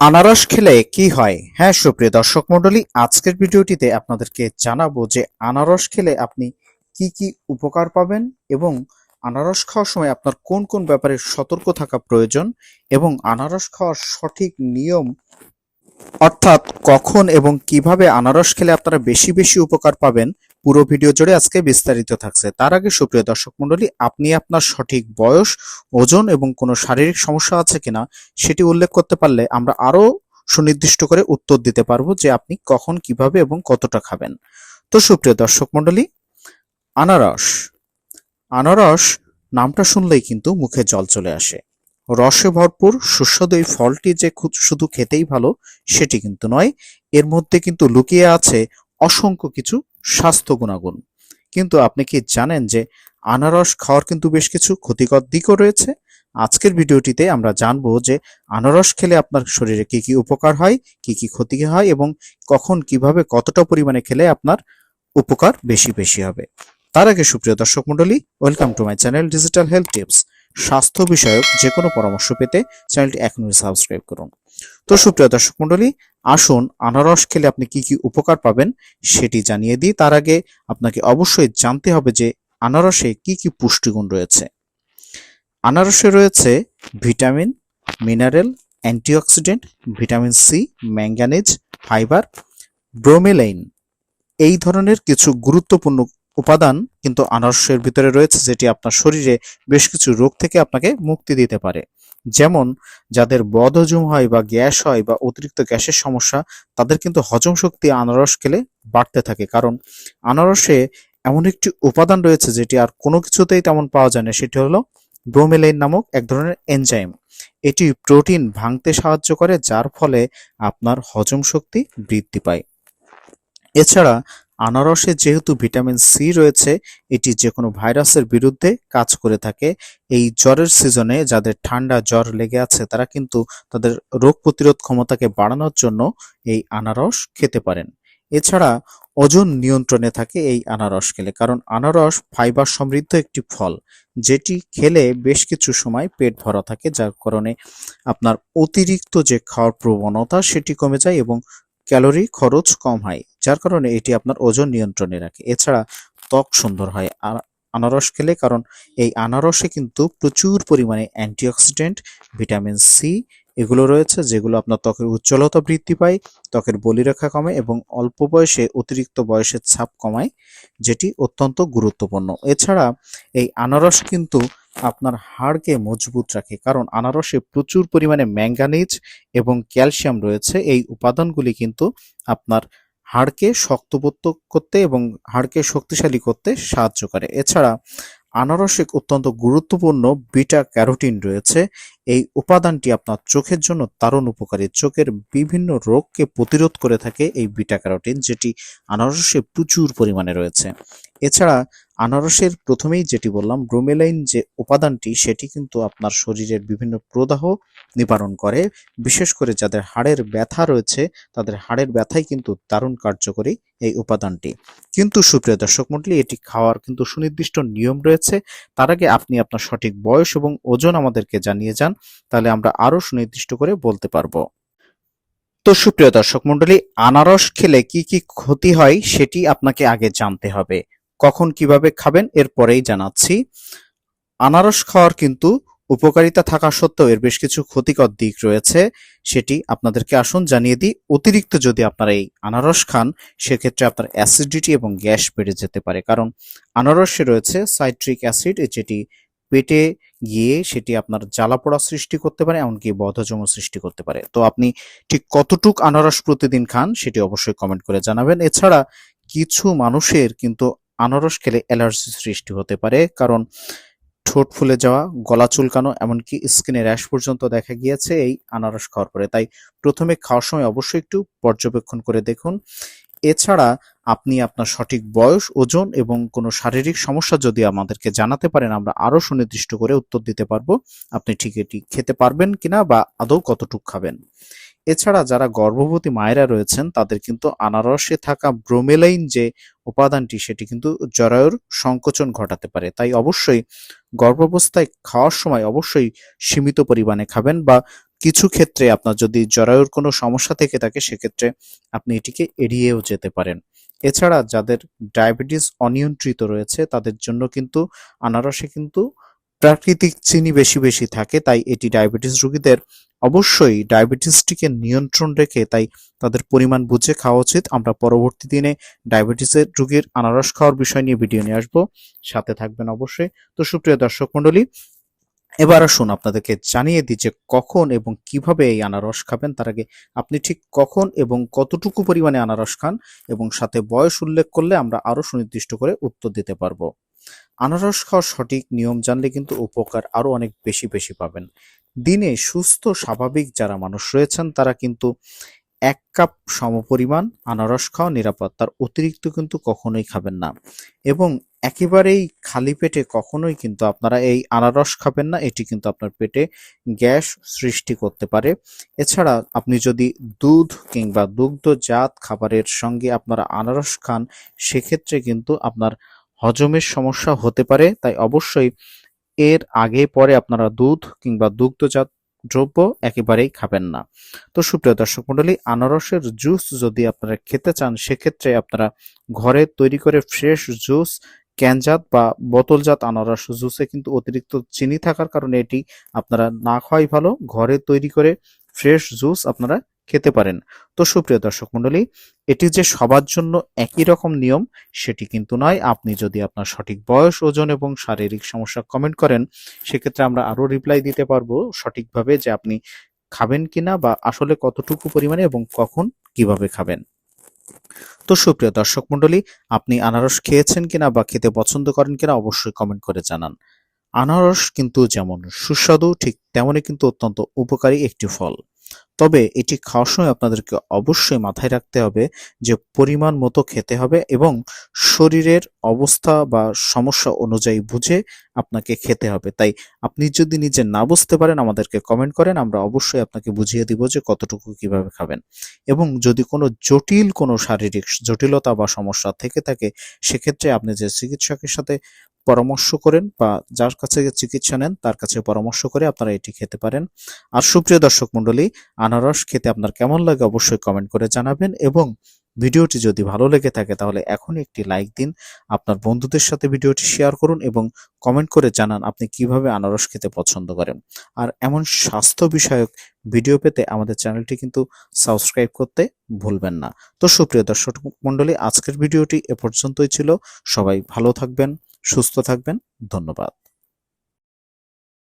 আনারস খেলে কি হয়? হ্যাঁ, সুপ্রিয় দর্শক মণ্ডলী, আজকের ভিডিওটিতে আপনাদেরকে জানাবো যে আনারস খেলে আপনি কি কি উপকার পাবেন এবং আনারস খাওয়ার সময় আপনার কোন কোন ব্যাপারে সতর্ক থাকা প্রয়োজন এবং আনারস খাওয়ার সঠিক নিয়ম, অর্থাৎ কখন এবং কিভাবে আনারস খেলে আপনারা বেশি বেশি উপকার পাবেন। পুরো ভিডিও জুড়ে আজকে বিস্তারিত থাকছে। তার আগে সুপ্রিয় দর্শক মণ্ডলী, আপনি আপনার সঠিক বয়স, ওজন এবং কোনো শারীরিক সমস্যা আছে কিনা সেটি উল্লেখ করতে পারলে আমরা আরো সুনির্দিষ্ট করে উত্তর দিতে পারবো যে আপনি কখন, কিভাবে এবং কতটা খাবেন। তো সুপ্রিয় দর্শক মণ্ডলী, আনারস আনারস নামটা শুনলেই কিন্তু মুখে জল চলে আসে। রসে ভরপুর সুস্বাদু এই ফলটি যে শুধু খেতেই ভালো সেটি কিন্তু নয়, এর মধ্যে কিন্তু লুকিয়ে আছে অসংখ্য কিছু স্বাস্থ্য গুণাগুণ। কিন্তু আপনি কি জানেন যে আনারস খাওয়ার কিন্তু বেশ কিছু ক্ষতিকর দিকও রয়েছে? আজকের ভিডিওটিতে আমরা জানবো যে আনারস খেলে আপনার শরীরে কি কি উপকার হয়, কি কি ক্ষতি হয় এবং কখন, কিভাবে, কতটা পরিমাণে খেলে আপনার উপকার বেশি বেশি হবে। তার আগে সুপ্রিয় দর্শক মণ্ডলী, welcome to my channel digital health tips. স্বাস্থ্য বিষয়ক যে কোনো পরামর্শ পেতে চ্যানেলটি এখনই সাবস্ক্রাইব করুন। তো সুপ্রিয় দর্শক মণ্ডলী, আসুন আনারস খেলে আপনি কি কি উপকার পাবেন সেটি জানিয়ে দিই। তার আগে আপনাকে অবশ্যই জানতে হবে যে আনারসে কি কি পুষ্টিগুণ রয়েছে। আনারসে রয়েছে vitamin, mineral, antioxidant, vitamin C, manganese, fibre, bromelain, এই ধরনের কিছু গুরুত্বপূর্ণ উপাদান কিন্তু আনারসের ভিতরে রয়েছে, যেটি আপনার শরীরে বেশ কিছু রোগ থেকে আপনাকে মুক্তি দিতে পারে। যেমন যাদের বদহজম হয় বা গ্যাস হয় বা অতিরিক্ত গ্যাসের সমস্যা, তাদের কিন্তু হজম শক্তি আনারস খেলে বাড়তে থাকে, কারণ আনারসে এমন একটি উপাদান রয়েছে যেটি আর কোনো কিছুতেই তেমন পাওয়া যায় না, সেটি হলো ব্রোমেলাইন নামক এক ধরনের এনজাইম। এটি প্রোটিন ভাঙতে সাহায্য করে, যার ফলে আপনার হজম শক্তি বৃদ্ধি পায়। এছাড়া আনারসে যেহেতু ভিটামিন সি রয়েছে, এটি যে কোনো ভাইরাসের বিরুদ্ধে কাজ করে থাকে। এই জ্বরের সিজনে যাদের ঠান্ডা জ্বর লেগে আছে, তারা কিন্তু তাদের রোগ প্রতিরোধ ক্ষমতাকে বাড়ানোর জন্য এই আনারস খেতে পারেন। এছাড়া ওজন নিয়ন্ত্রণে থাকে এই আনারস খেলে, কারণ আনারস ফাইবার সমৃদ্ধ একটি ফল, যেটি খেলে বেশ কিছু সময় পেট ভরা থাকে, যার কারণে আপনার অতিরিক্ত যে খাওয়ার প্রবণতা সেটি কমে যায় এবং ক্যালোরি খরচ কম হয়, যার কারণে এটি আপনার ওজন নিয়ন্ত্রণে রাখে। এছাড়া ত্বক সুন্দর হয় আনারস খেলে, কারণ এই আনারসে কিন্তু প্রচুর পরিমাণে অ্যান্টিঅক্সিডেন্ট, ভিটামিন সি এগুলো রয়েছে, যেগুলো আপনার ত্বকের উজ্জ্বলতা বৃদ্ধি পায়, ত্বকের বলিরেখা কমে এবং অল্প বয়সে অতিরিক্ত বয়সের ছাপ কমায়, যেটি অত্যন্ত গুরুত্বপূর্ণ। এছাড়া এই আনারস কিন্তু আপনার হাড়কে মজবুত রাখে, কারণ আনারসে প্রচুর পরিমাণে ম্যাঙ্গানিজ এবং ক্যালসিয়াম রয়েছে। এই উপাদানগুলি কিন্তু আপনার হাড়কে শক্তপোক্ত করতে এবং হাড়কে শক্তিশালী করতে সাহায্য করে। এছাড়া আনারসে অত্যন্ত গুরুত্বপূর্ণ বিটা ক্যারোটিন রয়েছে। এই উপাদানটি আপনার চোখের জন্য দারুণ উপকারী। চোখের বিভিন্ন রোগকে প্রতিরোধ করে থাকে এই বিটা ক্যারোটিন, যেটি আনারসে প্রচুর পরিমাণে রয়েছে। এছাড়া আনারসের প্রথমেই যেটি বললাম, ব্রোমেলাইন যে উপাদানটি, সেটি কিন্তু আপনার শরীরের বিভিন্ন প্রদাহ নিবারণ করে। বিশেষ করে যাদের হাড়ের ব্যথা রয়েছে, তাদের হাড়ের ব্যথায় কিন্তু দারুণ কার্যকরী এই উপাদানটি। কিন্তু সুপ্রিয় দর্শক মণ্ডলী, এটি খাওয়ার কিন্তু সুনির্দিষ্ট নিয়ম রয়েছে। তার আগে আপনি আপনার সঠিক বয়স এবং ওজন আমাদেরকে জানিয়ে যান, তাহলে আমরা আরো সুনির্দিষ্ট করে বলতে পারবো। তো সুপ্রিয় দর্শক মণ্ডলী, আনারস খেলে কি কি ক্ষতি হয় সেটি আপনাকে আগে জানতে হবে। কখন, কিভাবে খাবেন এর পরেই জানাচ্ছি। আনারস খাওয়ার কিন্তু উপকারিতা থাকা সত্ত্বেও এর বেশ কিছু ক্ষতিকর দিক রয়েছে, সেটি আপনাদেরকে আসুন জানিয়ে দিই। অতিরিক্ত যদি আপনারা এই আনারস খান, সেক্ষেত্রে আপনার অ্যাসিডিটি এবং গ্যাস বেড়ে যেতে পারে, কারণ আনারসে রয়েছে সাইট্রিক অ্যাসিড, যেটি পেটে গিয়ে সেটি আপনার জ্বালাপোড়া সৃষ্টি করতে পারে, এমনকি বদহজম সৃষ্টি করতে পারে। তো আপনি ঠিক কতটুক আনারস প্রতিদিন খান সেটি অবশ্যই কমেন্ট করে জানাবেন। এছাড়া কিছু মানুষের কিন্তু আনারস খেলে অ্যালার্জি সৃষ্টি হতে পারে, কারণ ঠোঁট ফুলে যাওয়া, গলা চুলকানো, এমনকি স্কিনে র্যাশ পর্যন্ত দেখা গিয়েছে এই আনারস খাওয়ার পরে। তাই প্রথমে খাওয়ার সময় অবশ্যই একটু পর্যবেক্ষণ করে দেখুন। এছাড়া আপনি আপনার সঠিক বয়স, ওজন এবং কোনো শারীরিক সমস্যা যদি আমাদেরকে জানাতে পারেন, আমরা আরো সুনির্দিষ্ট করে উত্তর দিতে পারবো আপনি ঠিক এটি খেতে পারবেন কিনা বা আদৌ কতটুক খাবেন। এছাড়া যারা গর্ভবতী মায়েরা রয়েছেন, তাদের কিন্তু আনারসে থাকা ব্রোমেলাইন যে উপাদানটি, সেটি কিন্তু জরায়ুর সংকোচন ঘটাতে পারে। তাই অবশ্যই গর্ভাবস্থায় খাওয়ার সময় অবশ্যই সীমিত পরিমাণে খাবেন, বা কিছু ক্ষেত্রে আপনার যদি জরায়ুর কোনো সমস্যা থেকে থাকে সেক্ষেত্রে আপনি এটিকে এড়িয়েও যেতে পারেন। এছাড়া যাদের ডায়াবেটিস অনিয়ন্ত্রিত রয়েছে তাদের জন্য কিন্তু আনারসে কিন্তু প্রাকৃতিক চিনি বেশি বেশি থাকে, তাই এটি ডায়াবেটিস রোগীদের অবশ্যই ডায়াবেটিসটিকে নিয়ন্ত্রণ রেখে তাই তাদের পরিমাণ বুঝে খাওয়া উচিত। আমরা পরবর্তী দিনে ডায়াবেটিসের রোগীর আনারস খাওয়ার বিষয় নিয়ে ভিডিও নিয়ে আসবো, সাথে থাকবেন অবশ্যই। তো সুপ্রিয় দর্শক মণ্ডলী, এবার আসুন আপনাদেরকে জানিয়ে দিই যে কখন এবং কিভাবে এই আনারস খাবেন। তার আগে আপনি ঠিক কখন এবং কতটুকু পরিমাণে আনারস খান এবং সাথে বয়স উল্লেখ করলে আমরা আরো সুনির্দিষ্ট করে উত্তর দিতে পারবো। আনারস খাওয়ার সঠিক নিয়ম জানলে কিন্তু উপকার আরো অনেক বেশি বেশি পাবেন। দিনে সুস্থ স্বাভাবিক যারা মানুষ রয়েছেন তারা কিন্তু ১ কাপ সমপরিমাণ আনারস খাওয়া নিরাপদ, তার অতিরিক্ত কিন্তু কখনোই খাবেন না। এবং একেবারেই খালি পেটে কখনোই কিন্তু আপনারা এই আনারস খাবেন না, এটি কিন্তু আপনার পেটে গ্যাস সৃষ্টি করতে পারে। এছাড়া আপনি যদি দুধ কিংবা দুগ্ধজাত খাবারের সঙ্গে আপনারা আনারস খান সেক্ষেত্রে কিন্তু আপনার হজমের সমস্যা হতে পারে, তাই অবশ্যই এর আগে পরে আপনারা দুধ কিংবা দুগ্ধজাত দ্রব্য একেবারেই খাবেন না। তো সুপ্রিয় দর্শক মণ্ডলী, আনারসের জুস যদি আপনারা খেতে চান সেক্ষেত্রে আপনারা ঘরে তৈরি করে ফ্রেশ জুস, ক্যানজাত বা বোতলজাত আনারস জুসে কিন্তু অতিরিক্ত চিনি থাকার কারণে এটি আপনারা না খাওয়াই ভালো। ঘরে তৈরি করে ফ্রেশ জুস আপনারা খেতে পারেন। তো সুপ্রিয় দর্শক মণ্ডলী, এটি যে সবার জন্য একই রকম নিয়ম সেটি কিন্তু নয়। আপনি যদি আপনার সঠিক বয়স, ওজন এবং শারীরিক সমস্যা কমেন্ট করেন সেক্ষেত্রে আমরা আরো রিপ্লাই দিতে পারবো সঠিকভাবে যে আপনি খাবেন কিনা বা আসলে কতটুকু পরিমাণে এবং কখন কিভাবে খাবেন। তো সুপ্রিয় দর্শক মণ্ডলী, আপনি আনারস খেয়েছেন কিনা বা খেতে পছন্দ করেন কিনা অবশ্যই কমেন্ট করে জানান। আনারস কিন্তু যেমন সুস্বাদু ঠিক তেমনই কিন্তু অত্যন্ত উপকারী একটি ফল। তবে এটি খাওয়ার সময় আপনাদেরকে অবশ্যই মাথায় রাখতে হবে যে পরিমাণ মতো খেতে হবে এবং শরীরের অবস্থা বা সমস্যা অনুযায়ী বুঝে আপনাকে খেতে হবে। তাই আপনি যদি নিজে না বুঝতে পারেন আমাদেরকে কমেন্ট করেন, আমরা অবশ্যই আপনাকে বুঝিয়ে দিব যে কতটুকু কিভাবে খাবেন। এবং যদি কোনো জটিল কোনো শারীরিক জটিলতা বা সমস্যা থেকে থাকে সেক্ষেত্রে আপনি যে চিকিৎসকের সাথে পরামর্শ করেন বা যার কাছে চিকিৎসা নেন তার কাছে পরামর্শ করে আপনারা এটি খেতে পারেন। আর সুপ্রিয় দর্শক মণ্ডলী, আনারস খেতে আপনার কেমন লাগে অবশ্যই কমেন্ট করে জানাবেন এবং ভিডিওটি যদি ভালো লেগে থাকে তাহলে এখনই একটি লাইক দিন, আপনার বন্ধুদের সাথে ভিডিওটি শেয়ার করুন এবং কমেন্ট করে জানান আপনি কিভাবে আনারস খেতে পছন্দ করেন। আর এমন স্বাস্থ্য বিষয়ক ভিডিও পেতে আমাদের চ্যানেলটি কিন্তু সাবস্ক্রাইব করতে ভুলবেন না। তো সুপ্রিয় দর্শক মণ্ডলী, আজকের ভিডিওটি এ পর্যন্তই ছিল। সবাই ভালো থাকবেন, সুস্থ থাকবেন। ধন্যবাদ।